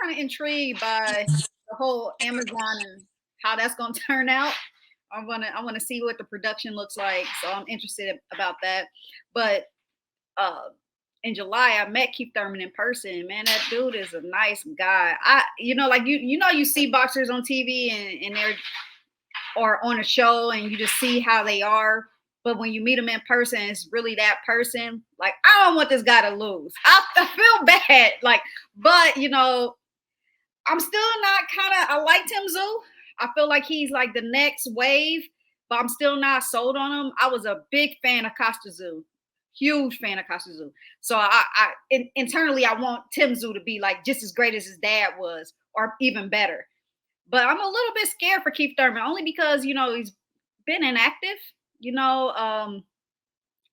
kind of intrigued by the whole Amazon and how that's going to turn out. I want to see what the production looks like, so I'm interested about that. But uh, in July, I met Keith Thurman in person. Man, that dude is a nice guy. Like you see boxers on TV and they're or on a show, and you just see how they are. But when you meet them in person, it's really that person. Like, I don't want this guy to lose. I feel bad. Like, but I'm still not I like Tszyu. I feel like he's like the next wave, but I'm still not sold on him. I was a big fan of Tszyu, huge fan of Tszyu. So internally, I want Tszyu to be like just as great as his dad was, or even better. But I'm a little bit scared for Keith Thurman, only because he's been inactive, and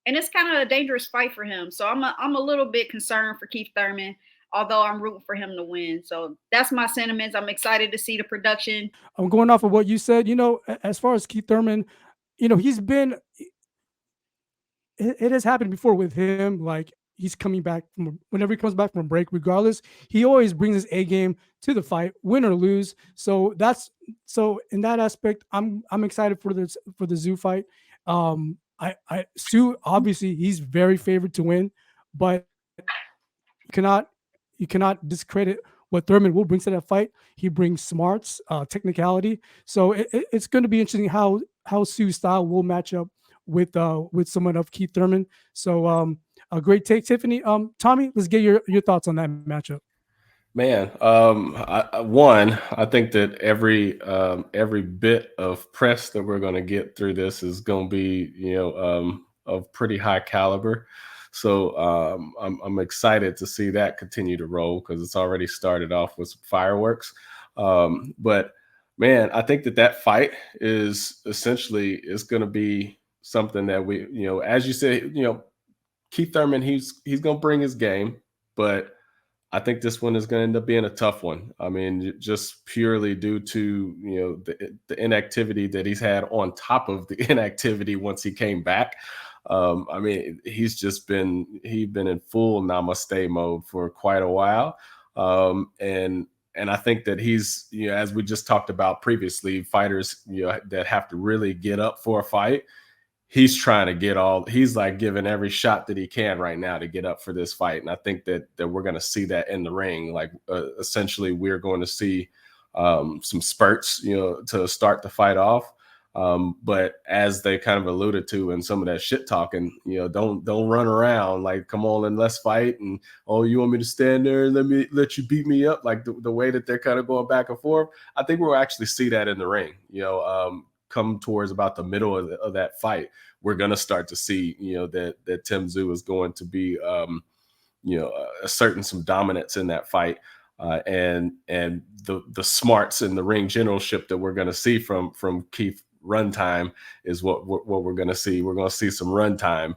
it's kind of a dangerous fight for him. So I'm a little bit concerned for Keith Thurman, although I'm rooting for him to win. So that's my sentiments. I'm excited to see the production. I'm going off of what you said. As far as Keith Thurman, he's been. It has happened before with him. Like, he's coming back from whenever he comes back from a break, regardless, he always brings his A game to the fight, win or lose. So in that aspect, I'm excited for the Tszyu fight. Tszyu, obviously he's very favored to win, but cannot you cannot discredit what Thurman will bring to that fight. He brings smarts, technicality. So it's going to be interesting how Tszyu style will match up with someone of Keith Thurman. So a great take, Tiffany. Tommy, let's get your thoughts on that matchup. Man, I think that every bit of press that we're going to get through this is going to be, of pretty high caliber. So I'm excited to see that continue to roll, because it's already started off with some fireworks. But man, I think that fight is going to be something that we, as you said, Keith Thurman, he's going to bring his game, but I think this one is going to end up being a tough one. I mean, just purely due to the inactivity that he's had on top of the inactivity once he came back. I mean, he's been in full namaste mode for quite a while, and I think that he's, as we just talked about previously, fighters that have to really get up for a fight. He's like giving every shot that he can right now to get up for this fight. And I think that we're going to see that in the ring. Like, essentially we're going to see some spurts, to start the fight off. But as they kind of alluded to in some of that shit talking, don't run around like, come on and let's fight. And, oh, you want me to stand there and let you beat me up? Like the way that they're kind of going back and forth. I think we'll actually see that in the ring, come towards about the middle of that fight. We're going to start to see, that Tszyu is going to be, asserting some dominance in that fight. And the smarts in the ring generalship that we're going to see from Keith runtime is what we're going to see. We're going to see some runtime.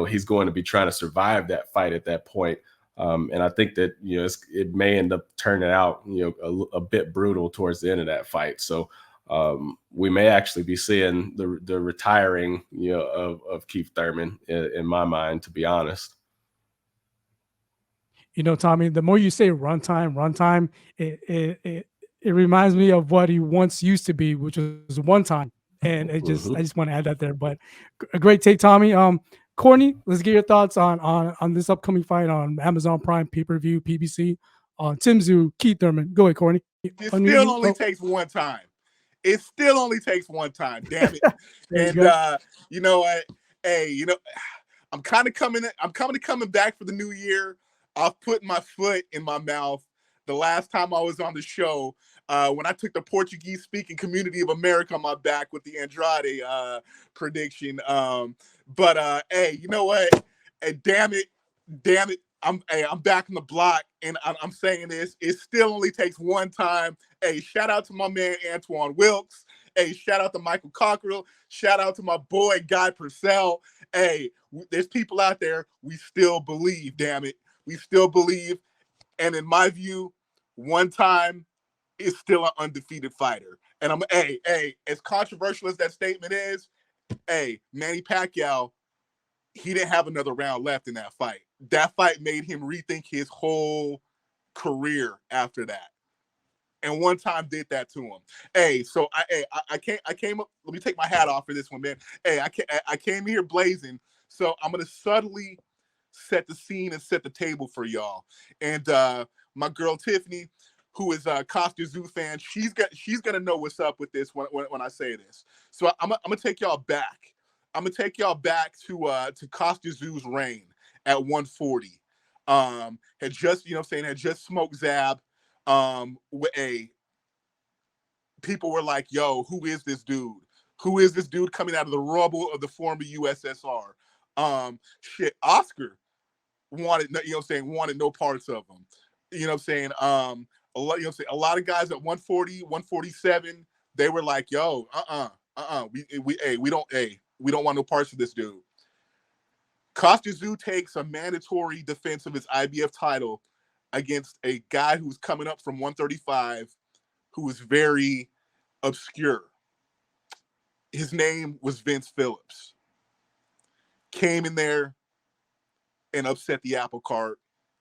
He's going to be trying to survive that fight at that point. And I think that, it may end up turning out, a bit brutal towards the end of that fight. So we may actually be seeing the retiring, of Keith Thurman in my mind, to be honest. Tommy, the more you say runtime, it reminds me of what he once used to be, which was one time. And I just want to add that there. But a great take, Tommy. Courtney, let's get your thoughts on this upcoming fight on Amazon Prime pay-per-view, PBC, on Tszyu, Keith Thurman. Go ahead, Courtney. It still only takes one time. It still only takes one time. Damn it. And you know what? Hey, I'm coming back for the new year. I've put my foot in my mouth the last time I was on the show, when I took the Portuguese speaking community of America on my back with the Andrade prediction. But hey, you know what? Hey, damn it. I'm back on the block, and I'm saying this. It still only takes one time. Hey, shout out to my man Antoine Wilkes. Hey, shout out to Michael Cockrell. Shout out to my boy Guy Purcell. Hey, there's people out there. We still believe. Damn it, we still believe. And in my view, one time is still an undefeated fighter. And I'm as controversial as that statement is, Manny Pacquiao, he didn't have another round left in that fight. That fight made him rethink his whole career after that. And one time did that to him. Hey, so I came up. Let me take my hat off for this one, man. Hey, I came here blazing. So I'm gonna subtly set the scene and set the table for y'all. And my girl Tiffany, who is a Tszyu fan, she's gonna know what's up with this when I say this. So I'm gonna take y'all back. I'm gonna take y'all back to Tszyu's reign at 140. Had just, you know what I'm saying, had just smoked Zab. People were like, yo, who is this dude? Who is this dude coming out of the rubble of the former USSR? Oscar wanted, you know what I'm saying, wanted no parts of him. You know what I'm saying? A lot of guys at 140, 147, they were like, yo, we don't want no parts of this dude. Tszyu takes a mandatory defense of his IBF title against a guy who's coming up from 135, who was very obscure. His name was Vince Phillips. Came in there and upset the apple cart.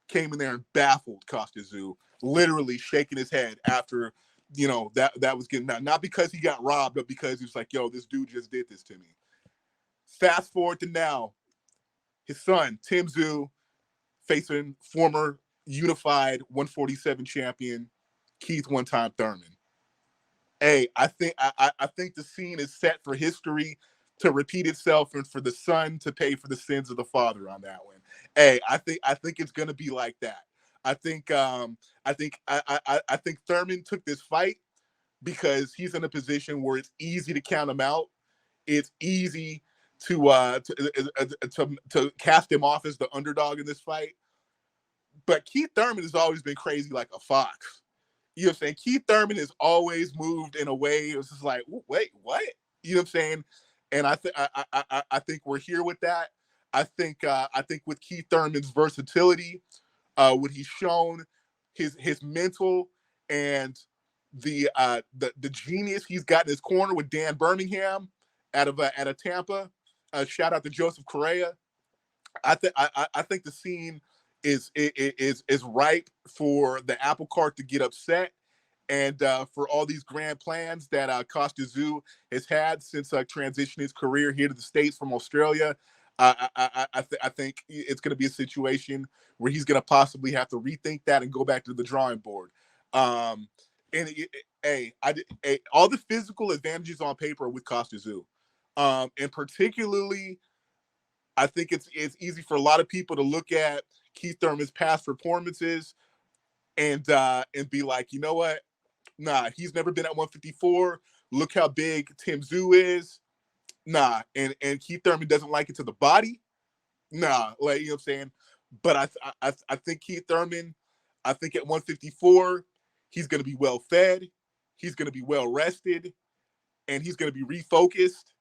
Came in there and baffled Tszyu, literally shaking his head after, you know, that was getting, not because he got robbed, but because he was like, yo, this dude just did this to me. Fast forward to now, his son, Tszyu, facing former unified 147 champion, Keith one-time Thurman. Hey, I think the scene is set for history to repeat itself and for the son to pay for the sins of the father on that one. Hey, I think it's gonna be like that. I think Thurman took this fight because he's in a position where it's easy to count him out. It's easy to cast him off as the underdog in this fight. But Keith Thurman has always been crazy like a fox. You know what I'm saying? Keith Thurman has always moved in a way it was just like, wait, what? You know what I'm saying? And I think we're here with that. I think with Keith Thurman's versatility, what he's shown, his mental and the genius he's got in his corner with Dan Birmingham out of Tampa. Shout out to Joseph Correa. I think the scene is ripe for the apple cart to get upset, and for all these grand plans that Tszyu has had since transitioning his career here to the States from Australia. I think it's going to be a situation where he's going to possibly have to rethink that and go back to the drawing board. All the physical advantages on paper with Tszyu, and particularly, I think it's easy for a lot of people to look at Keith Thurman's past performances and be like, you know what? Nah, he's never been at 154. Look how big Tszyu is. Nah, and Keith Thurman doesn't like it to the body. Nah, like, you know what I'm saying? But I think Keith Thurman, I think at 154, he's going to be well fed, he's going to be well rested, and he's going to be refocused,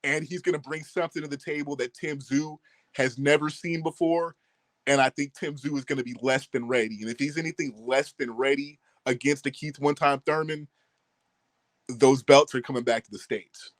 and he's going to bring something to the table that Tszyu has never seen before. And I think Tszyu is going to be less than ready. And if he's anything less than ready against the Keith one-time Thurman, those belts are coming back to the States.